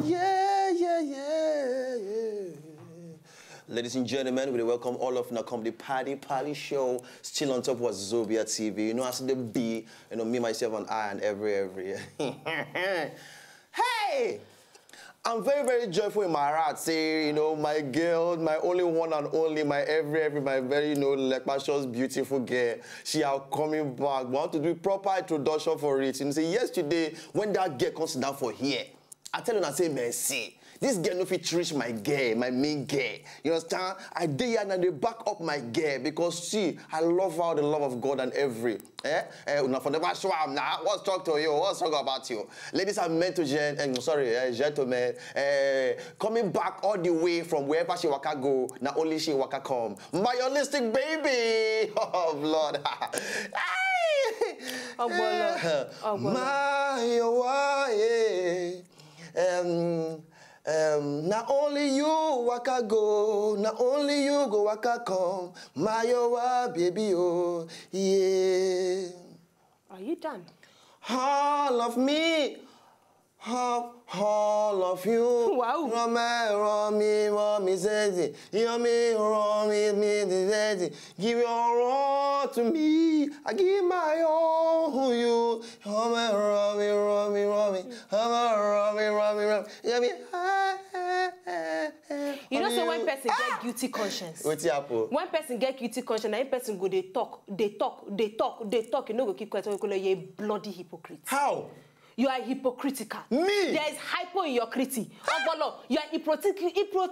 yeah. Ladies and gentlemen, we welcome all of the comedy party show. Still on top was Zobia TV. You know, as the B, you know, me, myself, and I, and every. Hey! I'm very, very joyful in my heart. Say, you know, my girl, my only one and only, my every, my very, you know, like my precious, beautiful girl. She are coming back. We want to do proper introduction for it. And say, yesterday, when that girl comes down for here, I tell her, I say, merci. This girl no fit reach my girl, my main girl. You understand? I did here and they back up my girl because see, I love her, the love of God and every. Now for never show up now. What's talk to you? What's talk about you? Ladies and gentlemen, coming back all the way from wherever she waka go, not only she waka come. My holistic baby. Oh Lord. Not only you waka go, not only you go waka come, my baby, oh, yeah. Are you done? All of me, all of you. Wow. Romy, says it. Give your all to me. I give my all to you. Romy. You know, so when person get guilty conscience. What's happen? When person get guilty conscience, that person go they talk. You know, go keep quiet. You're a bloody hypocrite. How? You are hypocritical. Me? There is hypo in your critique. You are hypocritical.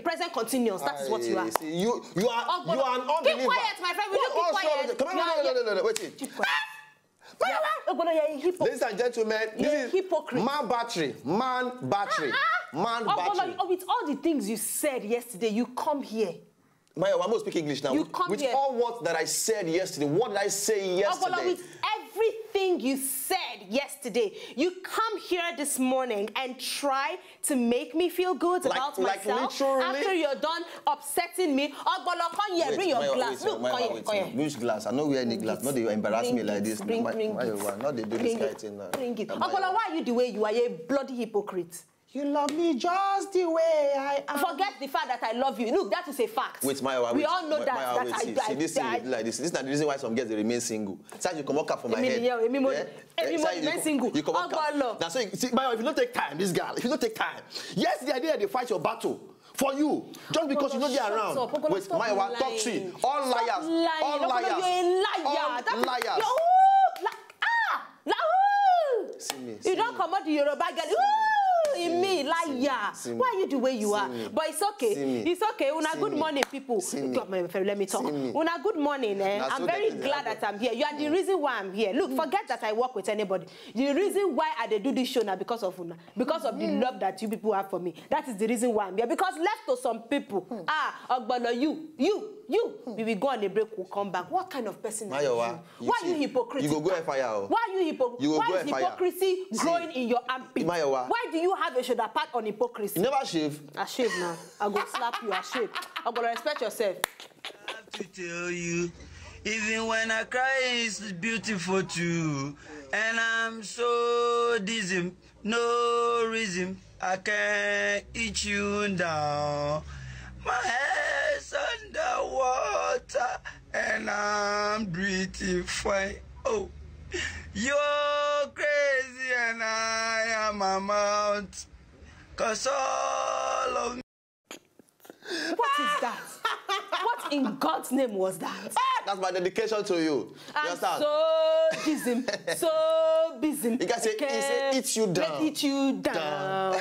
Present continuous. That is what you are. See, you are an unbeliever. Keep quiet, my friend. We don't keep quiet. Come on, no. Wait. Keep quiet. Ladies and gentlemen, this is hypocrite. Man battery. With all the things you said yesterday, you come here. Maya, I must speak English now. You come with here. all what that I said yesterday, what did I say yesterday? With everything you said yesterday, you come here this morning and try to make me feel good about myself. Literally? After you're done upsetting me. Come here, bring your glass. Look, come here. Which glass? I know we any glass. Not that you embarrass me like this. Bring Not they do this kind of thing now. Bring it. Why are you the way you are? You're a bloody hypocrite. You love me just the way I am. Forget the fact that I love you. Look, that is a fact. Wait, Maya, we all know that this is like this. This is not the reason why some girls they remain single. Say you come up for my head. Remain single. You come up. Now, so see, Maya, if you don't take time, this girl, if you don't take time, yes, the idea they fight your battle for you just because you know they're around. Wait, Maya, talk to you. All liars. All liars. You're a liar. All liars. You don't come out to Yoruba girl. In me, liar. Why are you the way you are? But it's okay. It's okay. Una good morning, people. Let me talk. Una good morning. I'm very glad that I'm here. You are the reason why I'm here. Look, forget that I work with anybody. The reason why I do this show now because of Una. Because of the love that you people have for me. That is the reason why I'm here. Because left to some people, you, we will go on a break, we'll come back. What kind of person are you? Why are you hypocritical? You go fire. Why are you hypocritical? Why is hypocrisy growing in your armpit? Why do you have a shoulder pad on hypocrisy? You never shave? I shave now. I go slap you, I shave. I'm going to respect yourself. I have to tell you, even when I cry, it's beautiful too. And I'm so dizzy, no reason I can't eat you down. My head's underwater and I'm breathing fine. Oh, you're crazy and I am a mount. 'Cause all of me. What is that? What in God's name was that? That's my dedication to you. I'm so busy. You guys say, eat you down. Eat you down.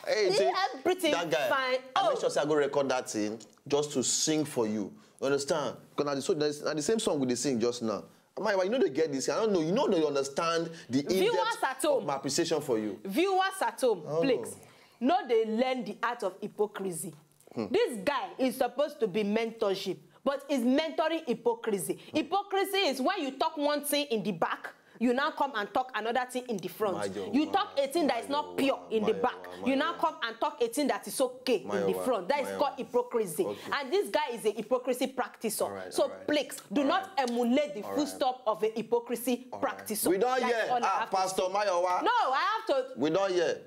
Hey, see, everything that guy, fine. I make sure I go record that thing just to sing for you. You understand? Because the same song we they sing just now. You know they get this. I don't know. You know they understand the in-depth of my appreciation for you. Viewers at home, please. No, they learn the art of hypocrisy. This guy is supposed to be mentorship, but is mentoring hypocrisy. Hypocrisy is when you talk one thing in the back, you now come and talk another thing in the front. You talk a thing that is not pure in the back. You now come and talk a thing that is okay in the front. That is called hypocrisy. And this guy is a hypocrisy practicer. So please, do not emulate the footstep of a hypocrisy practicer. We don't hear. Pastor Mayowa. No, I have to. We don't hear.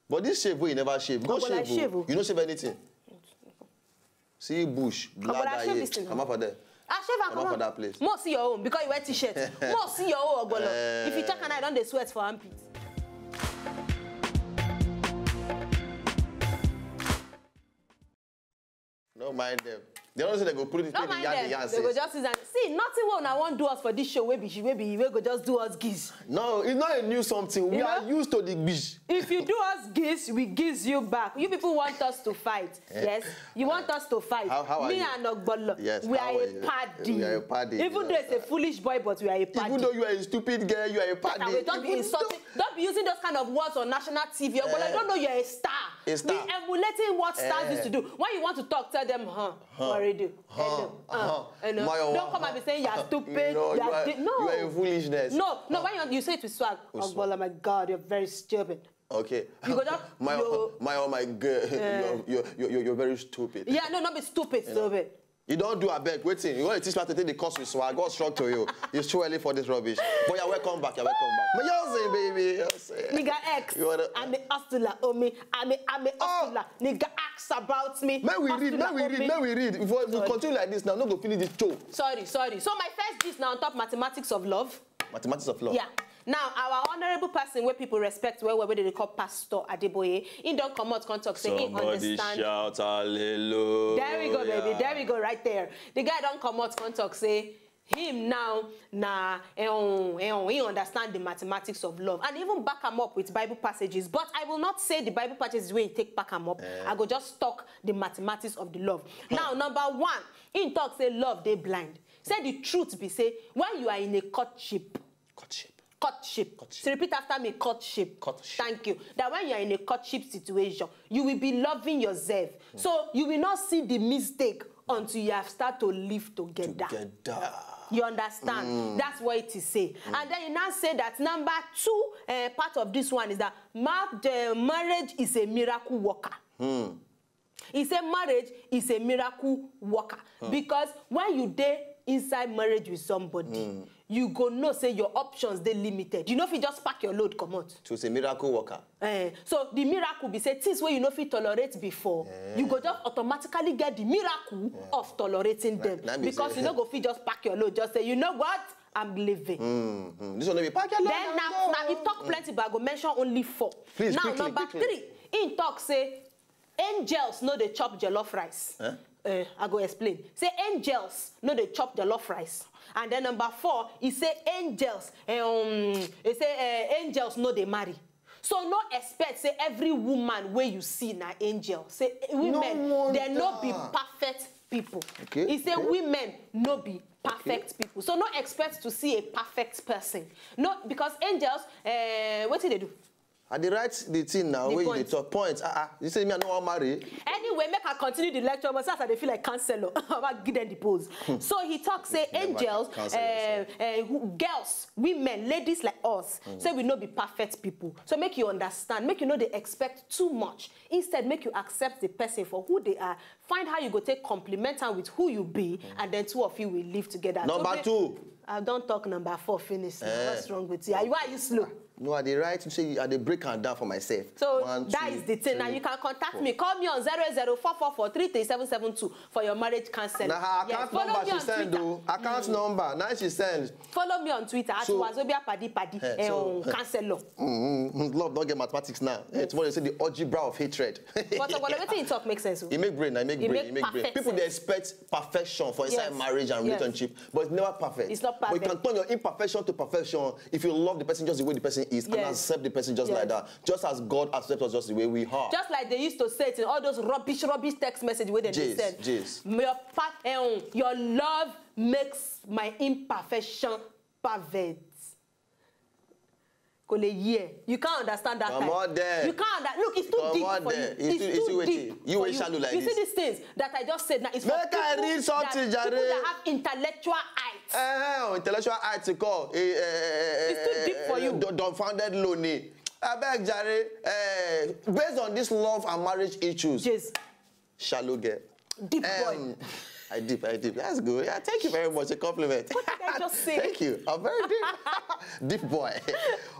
But this shave, we never shave. Go shave. You don't shave anything. See bush, black guy. Come up for there. Come up for that place. More see your own because you wear t-shirt. More see your own. If you check and I don't they sweat for armpits. Don't mind them. They don't say they go put it in the yard. They go just see, nothing what I want do us for this show. We go just do us giz. No, it's not a new something. We are used to the giz. If you do us giz, we giz you back. You people want us to fight. Yes, you want us to fight. How Me and Ogbolo. Yes, we are a party. We are a party. Even though it's a foolish boy, but we are a party. Even though you are a stupid girl, you are a party. Don't be insulting. Don't be using those kind of words on national TV. But I don't know you're a star. A star. Be emulating what stars used to do. When you want to talk, tell them, already. Don't come and be saying you're stupid. No, you are a foolishness. No, when you say it with swag, oh my God, you're very stupid. Okay. You go down. My girl, you're very stupid. Yeah, no, not be stupid, stupid. You don't do a beg. Waiting. You want to teach me to take the course with swag. God struck to you. It's too early for this rubbish. But you're welcome back. You're welcome back. But you're saying, baby. Nigga X. I'm a hustler, homie. I'm a hustler. Nigga X about me. May we read. If we continue like this now, I'm not going to finish this show. Sorry. So my first gist now on top mathematics of love. Mathematics of love? Yeah. Now, our honorable person where people respect, where they call Pastor Adeboye, he don't come out contact say he understand. Somebody shout hallelujah. There we go, baby. There we go, right there. The guy don't come out contact say him now, he understand the mathematics of love. And even back him up with Bible passages. But I will not say the Bible passages where he take back him up. I go just talk the mathematics of the love. Now, number one, he talk say love, they blind. Say the truth be say, when you are in a courtship. Courtship. So repeat after me, courtship. Thank you. That when you are in a courtship situation, you will be loving yourself. So you will not see the mistake until you have started to live together. You understand? That's what it is say. And then you now say that number two part of this one is that marriage is a miracle worker. He said marriage is a miracle worker. Because when you date inside marriage with somebody, you go know say your options they limited. You know if you just pack your load, come out. So it's a miracle worker. So the miracle be say things where you know if you tolerate before, you go just automatically get the miracle of tolerating them. Because you know go fit just pack your load, just say, you know what? I'm leaving. This one be pack your load. Then now you talk plenty, but I go mention only 4. Please, now quickly, number 3, in talk say angels know they chop jollof rice. I go explain. Say angels know they chop jollof rice. And then number 4, he say angels. Angels know they marry. So no expect say every woman where you see na angel. Say women they no be perfect people. He say women no be perfect people. So no expect to see a perfect person. No, because angels, what do they do? I dey write the thing now where you talk points. You say me I no want marry. Anyway, make I continue the lecture, but since I feel like counselor, I give them the pose. So he talks say angels, girls, women, ladies like us, say we no be perfect people. So make you understand, make you know they expect too much. Instead, make you accept the person for who they are. Find how you go take compliment them with who you be, and then 2 of you will live together. Number 2. I don't talk number 4 finish. What's wrong with you? Why are you slow? No, I dey write to say I dey break am down for myself. So 1, that 2, is the thing. 3, now you can contact me. Call me on 00444337772 for your marriage counseling. Now her account number she send though. Account number. Now she send. Follow me on Twitter at Wazobia Padi counselor. Love don't get mathematics now. Tomorrow they say the algebra of hatred. But everything you talk makes sense. It make brain. I make brain. People they expect perfection for inside marriage and relationship, but it's never perfect. It's not perfect. But you can turn your imperfection to perfection if you love the person just the way the person is and accept the person just like that. Just as God accepts us just the way we are. Just like they used to say it in all those rubbish text messages where they said, your love makes my imperfection perfect. You can't understand that. Come on there. You can't understand. Look, it's too deep for you. It's too deep. You ain't shallow like this. You see these things that I just said now. It's for people that have intellectual height. Intellectual height to call. It's too deep dumbfounded lonely. I beg, Jare, based on this love and marriage issues, yes. Shallow girl. Deep boy. I deep. That's good. Yeah, thank you very much. A compliment. What did I just say? Thank you. I'm very deep. Deep boy.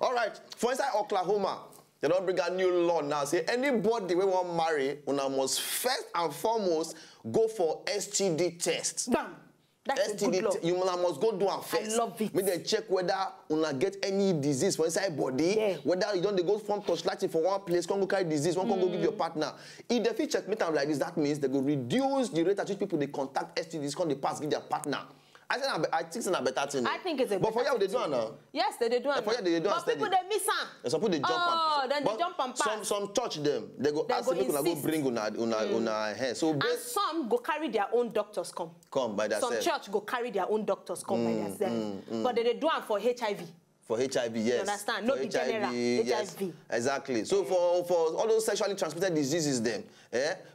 All right. For instance, Oklahoma, they don't bring a new law now. Say anybody we want to marry, una must first and foremost go for STD tests. Damn. That's STD, a good law. You must go do it first. I love it. Make them check whether una get any disease for inside body, whether you don't they go from torchlighting for one place, can't go carry disease, one can't go give your partner. If they fit checkmate am like this, that means they go reduce the rate at which people they contact STDs, can they pass give their partner. I think it's a better thing. I think it's a better thing. But for you, they do it now. Yes, they do it now. For you, they do it. But people, they miss am. Some people, they jump and then they jump and pass. Some touch them. They go ask them, go bring una hair. So and some go carry their own doctors come. Come by themselves. Some church go carry their own doctors come by themselves. But they do it for HIV. For HIV, yes. You understand? Not the general. Yes. HIV. Exactly. So for all those sexually transmitted diseases, them,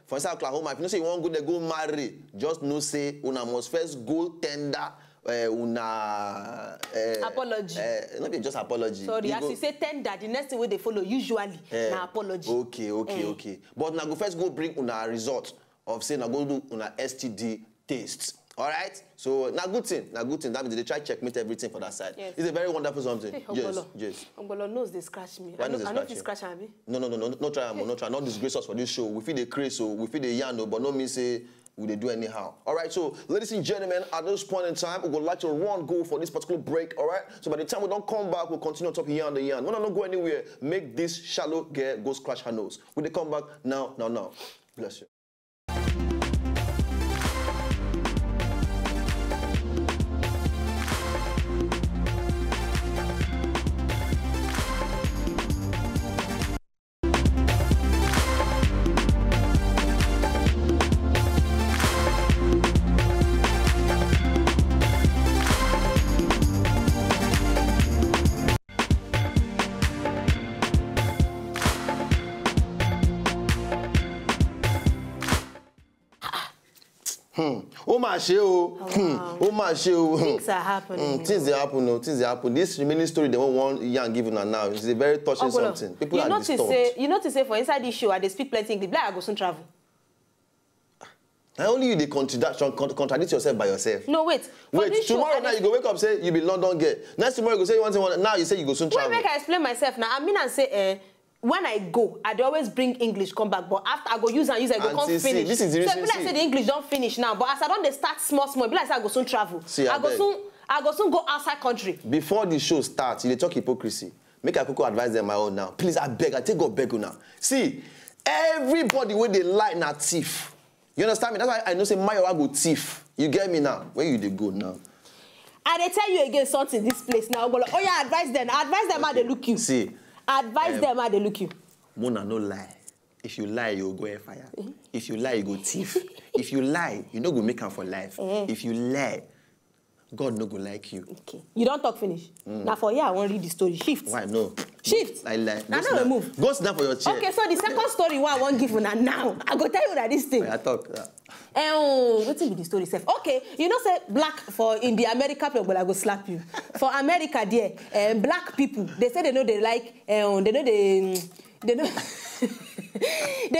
for instance, Oklahoma, if you know say you want to go, they go marry. Just know say una must first go tender. Apology. Not just apology. Sorry, as you say tender, the next thing they follow usually na apology. Okay. But now go first go bring una result of saying na go do una STD tests. All right. So na good thing. That means they try checkmate everything for that side. Yes. It's a very wonderful something. Hey, yes. Ogbolo knows they scratch me. Why I know if you scratch me. No. Not try. Not disgrace us for this show. We feel the craze, so we feel the yarn, but no mean say. Will they do anyhow? All right, so ladies and gentlemen, at this point in time, we would like to go for this particular break, all right? So by the time we don't come back, we'll continue on top of yarn the yarn. No, don't go anywhere. Make this shallow girl go scratch her nose. Will they come back? Now. Bless you. Things are happening. Things they happen. This remaining story they want young given her now. It's a very touching something. People are disturbed. You know to say for inside this show, they speak plenty English. Like I go soon travel. Not only you, they contradict yourself by yourself. No, wait. Tomorrow now you go wake up say you be London girl. Next tomorrow you go say you want to. Now you say you go soon travel. Wait, make I explain myself now. I mean and say when I go, I always bring English come back, but after I go use, I go come finish. This is the reason. So I say the English don't finish now, but as I don't start small, be like say I go soon travel. I go soon go outside country. Before the show starts, you talk hypocrisy. Make a cocoa advise them my own now. Please, I beg, I take God beg you now. See, everybody when they lie na thief. You understand me? That's why I know say Mayowa go thief. You get me now? Where you they go now? And they tell you again something this place now. Oh yeah, advise them how they look you. See. Advise them how they look you. Mona no lie. If you lie, you'll go fire. If you lie, you go thief. If you lie, you no go make am for life. If you lie, God no go like you. Okay. You don't talk finish. Now for here, I want to read the story. Shift. Why no? Shift. I lie. Now no move. Go sit down for your chair. Okay, so the second story what I want give you now. I go tell you that this thing. I talk. What will be the story self? Okay, you know say black for in the America people, but I go slap you. For America there, black people, they say they know they like, they know they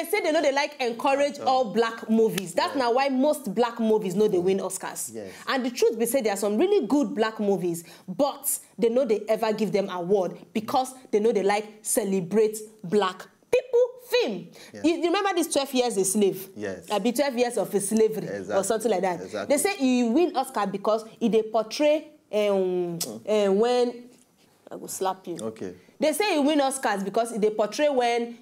say they know they like encourage all black movies. That's now why most black movies know they win Oscars. Yes. And the truth be said, there are some really good black movies, but they know they ever give them award because they know they like celebrate black people film. Yeah. You remember this 12 years a slave? Yes. Be 12 years of slavery or something like that. Exactly. They say you win Oscar because they portray when I will slap you. Okay. They say you win Oscars because they portray when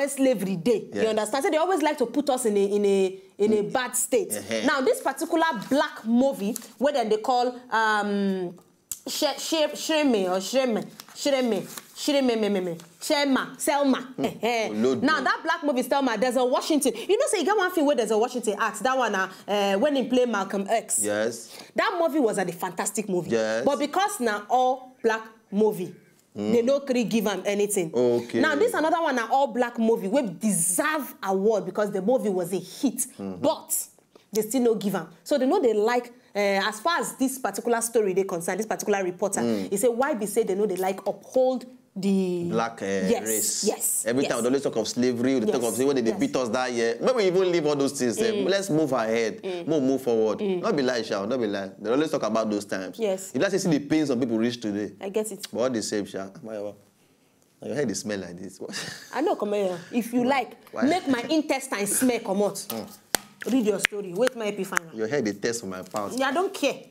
slavery day. Yes. You understand? So they always like to put us in a bad state. Now this particular black movie, where then they call Selma. Now that black movie Selma, there's a Washington. You know, say you get one thing where there's a Washington acts. That one, when he played Malcolm X. Yes. That movie was a fantastic movie. Yes. But because now all black movie, they no give them anything. Okay. Now this another one, an all black movie, we deserve award because the movie was a hit, but they still no give them. So they know they like as far as this particular story they concern, this particular reporter, he said, why be say they know they like uphold the black race. Yes. Every time we always talk of slavery, we talk of when they beat us that year. Maybe we even leave all those things. Let's move ahead. Move forward. Not be lie, Sha. Not be lie. They always talk about those times. Yes. You like to see the pain some people reach today. I get it. But what they say, Sha. Your head is smell like this. I know, come here. If you like, make my intestines smell, come out. Read your story. Wait my epiphany. Your head is test for my pulse. Yeah, I don't care.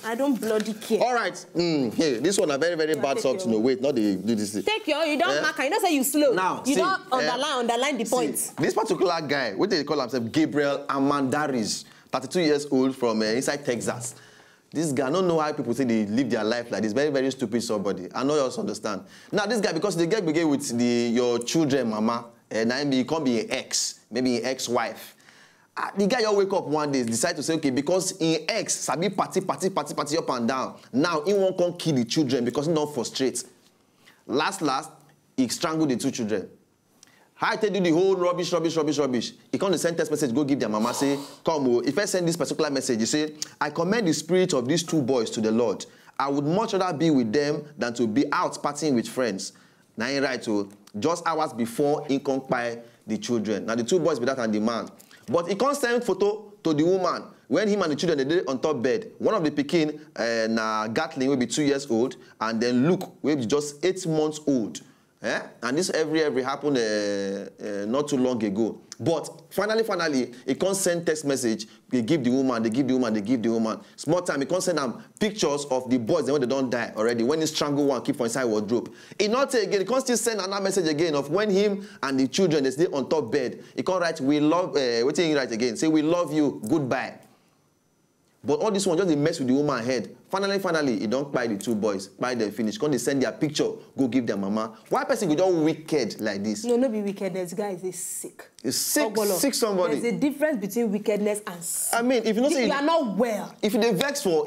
I don't bloody care. All right. Hey, this one a very, very bad song to know. Wait, not they do this thing. Take your, you don't mark. You don't say you slow. Now, you don't underline the points. This particular guy, what they call himself, Gabriel Amandaris, 32 years old from inside Texas. This guy, I don't know how people say they live their life like this. Very, very stupid somebody. I know you also understand. Now, this guy, because they get begin with your children, mama, and then he can't be an ex, maybe an ex-wife. The guy you wake up one day, decide to say, okay, because in ex, sabi party up and down. Now, he won't come kill the children because he don't frustrate. Last, he strangled the 2 children. How I tell you the whole rubbish. He come to send text message, go give their mama, say, come, if I send this particular message, you say, I commend the spirit of these 2 boys to the Lord. I would much rather be with them than to be out partying with friends. Now, he right, so just hours before he come by the children. Now, the 2 boys be that and the man. But he can't send photo to the woman when him and the children, they did on top bed. One of the pikin, Gatling, will be 2 years old, and then Luke will be just 8 months old. And this every happened not too long ago. But finally, he can't send text message. They give the woman. Small time, he can't send them pictures of the boys when they don't die already. When he strangle one, keep for inside wardrobe. He not again. He can't still send another message again of when him and the children they stay on top bed. He can't write, we love. What did he write again? Say, we love you. Goodbye. But all this one just they mess with the woman's head. Finally, he don't buy the 2 boys. Buy them finish. Can they send their picture? Go give their mama. Why person go just wicked like this? No be wickedness. Guys, is sick. It's sick. Sick somebody. There's a difference between wickedness and sick. I mean, if you know say you are not well. If they vex for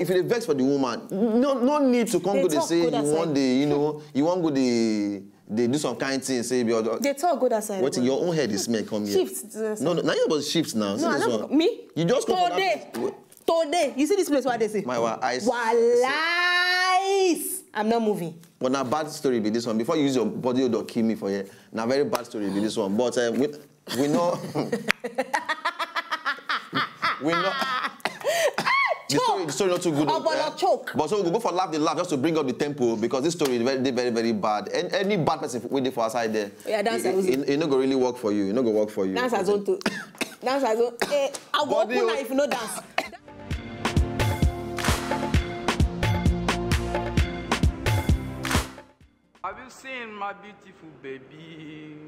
the woman, no need to come go they say you want the you want go they do some kind of thing. Say they talk good aside. What in your own head is make come here? Shift. No, now you're about shifts now. No, I don't. Me? You just come Today, you see this place where they say? My eyes. Lies. I'm not moving. But now bad story be this one. Before you use your body, you don't kill me for here. Now very bad story be this one. But we know. we know. The story not too good. Choke. But so we'll go for laugh just to bring up the tempo because this story is very, very bad. And any bad person waiting for outside there, it not go really work for you. It not go work for you. Dance as on to. Dance as on. I'll go open now if you know dance. Have you seen my beautiful baby?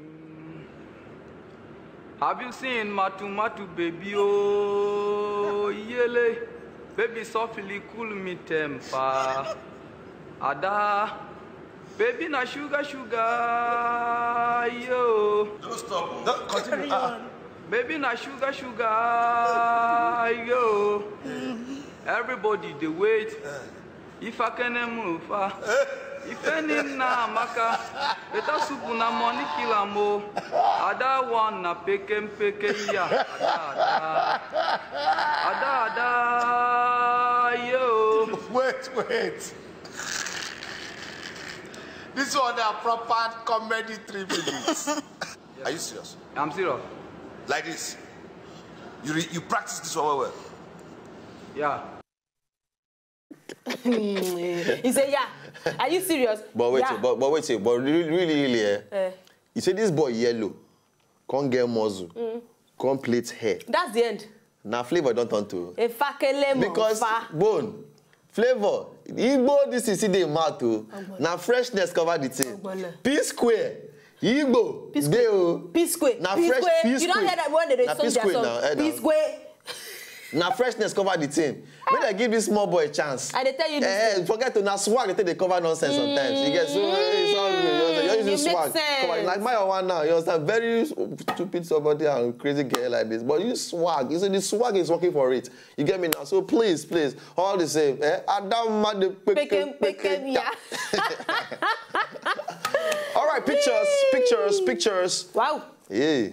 Have you seen my tomato baby? Oh, yele. Baby softly cool me temper. Ada. Baby na sugar, yo. Don't stop. Don't continue. Baby na sugar, yo. Everybody they wait. If I can move, if any na maka, better soup na money kill amo. Ada one na peke ya. Ada yo. Wait. This one a proper comedy 3 minutes. Are you serious? I'm serious. Like this. You practice this one well. Yeah. He said, yeah. Are you serious? But wait, yeah. but really, you say this boy yellow, can't get muzzle, can't plait hair. That's the end. Now flavor don't turn to. Because bone, flavor, Igbo this is the mouth too. Now freshness cover the thing. P-square. Igbo. P-square. Now fresh P-square. You don't hear that one that they song their song. P-square. Now freshness cover the thing. When I give this small boy a chance. And they tell you this. Forget to now swag, they cover nonsense sometimes. You get so it's all good. You're using swag. Cover, like my one now, you understand? Very stupid somebody and crazy girl like this. But you swag. You see the swag is working for it. You get me now? So please, all the same. Adam yeah. All right, pictures. Wow. Yeah.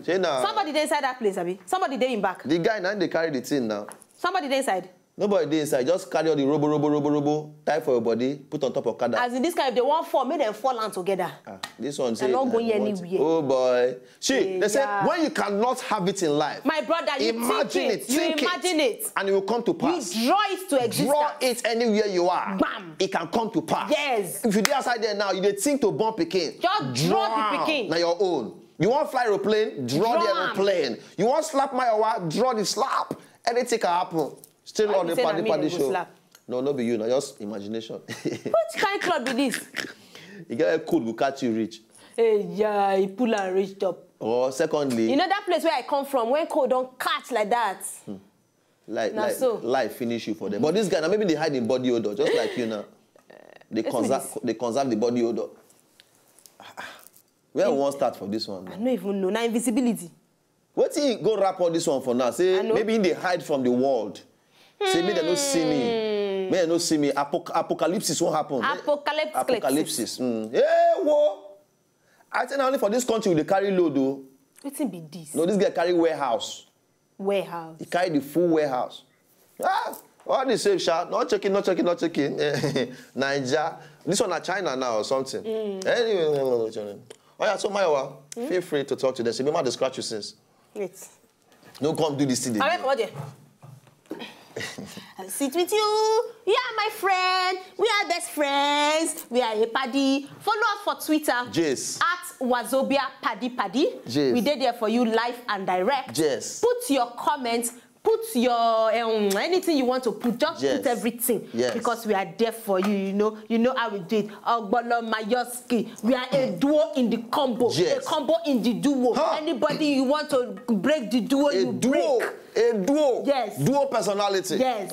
Somebody there inside that place, Abi. Somebody there in back. The guy now they carry the thing now. Somebody there inside? Nobody there inside. Just carry all the robo, tie for your body, put on top of Kada. As in this kind, if they want fall, make them fall on together. This one say, they're not going anywhere. Oh boy. See, they say when you cannot have it in life. My brother, you imagine it. And it will come to pass. You draw it to existence. Draw it anywhere you are. Bam. It can come to pass. Yes. If you're outside there now, you think to bomb Peking. Just draw the Peking. Now your own. You want fly aeroplane? Draw the aeroplane. You want slap my wife? Draw the slap. Anything can happen. Still on the party show. No be you. No, just imagination. What kind of club be this? You get a cool will catch you rich. Hey, yeah, he pull and reached up. Or secondly, you know that place where I come from, when cold don't catch like that. Life finish you for them. But this guy now maybe they hide in body odor, just like you now. They conserve the body odor. Where we want start for this one? I don't even know. Now invisibility. What you go wrap all this one for now? Say maybe they hide from the world. Say maybe they don't see me. Maybe they don't see me. Apocalypse won't happen. Apocalypse. Hey, whoa! I think only for this country they carry load though. What's be this? No, this guy carry warehouse. Warehouse. He carry the full warehouse. All the safe shot. Not checking. Nigeria. This one at China now or something. Anyway, oh yeah, so Mayowa, feel free to talk to them. So remember the scratch you since. Wait. Don't come do this thing. I'll sit with you. You are my friend. We are best friends. We are a paddy. Follow us for Twitter. Yes. At Wazobia Paddy. Yes. We did there for you live and direct. Yes. Put your comments. Put your anything you want to put. Just put everything. Yes. Because we are there for you. You know how we do it. Ogbolo Mayoski. We are a duo in the combo. Yes. A combo in the duo. Huh. Anybody you want to break the duo, you break. A duo. Yes. Duo personality. Yes.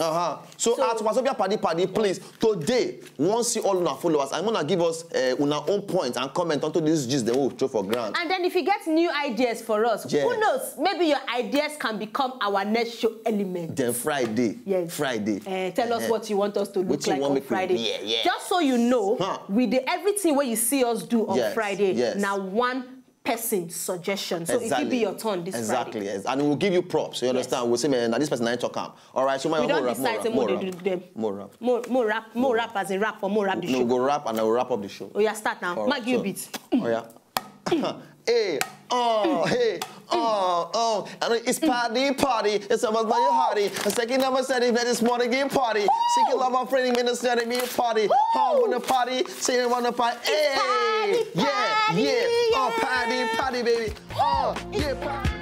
So at Wazobia Paddy, please, today, once you all our followers, I'm going to give us our own point and comment onto this gist they will throw for ground. And then if you get new ideas for us, who knows, maybe your ideas can become our next show element. Then Friday. Yes. Friday. Tell us what you want us to look like on Friday. Yeah. Just so you know, with everything where you see us do on Friday, now one person suggestion. So it will be your turn this Friday. Yes. And we'll give you props. You understand? We'll say, man, this person I talk about. All right, so my more rap. More rap as in rap or more rap the show. No, go rap and I will wrap up the show. Oh yeah, start now. Mag you a bit. Oh yeah. Hey, and it's party. It's about my party. A second number said that it's more game party. Second love my friend minister to me a party. Home on the party, saying on the party. Hey, yeah. Oh, party, baby. Oh, yeah, party.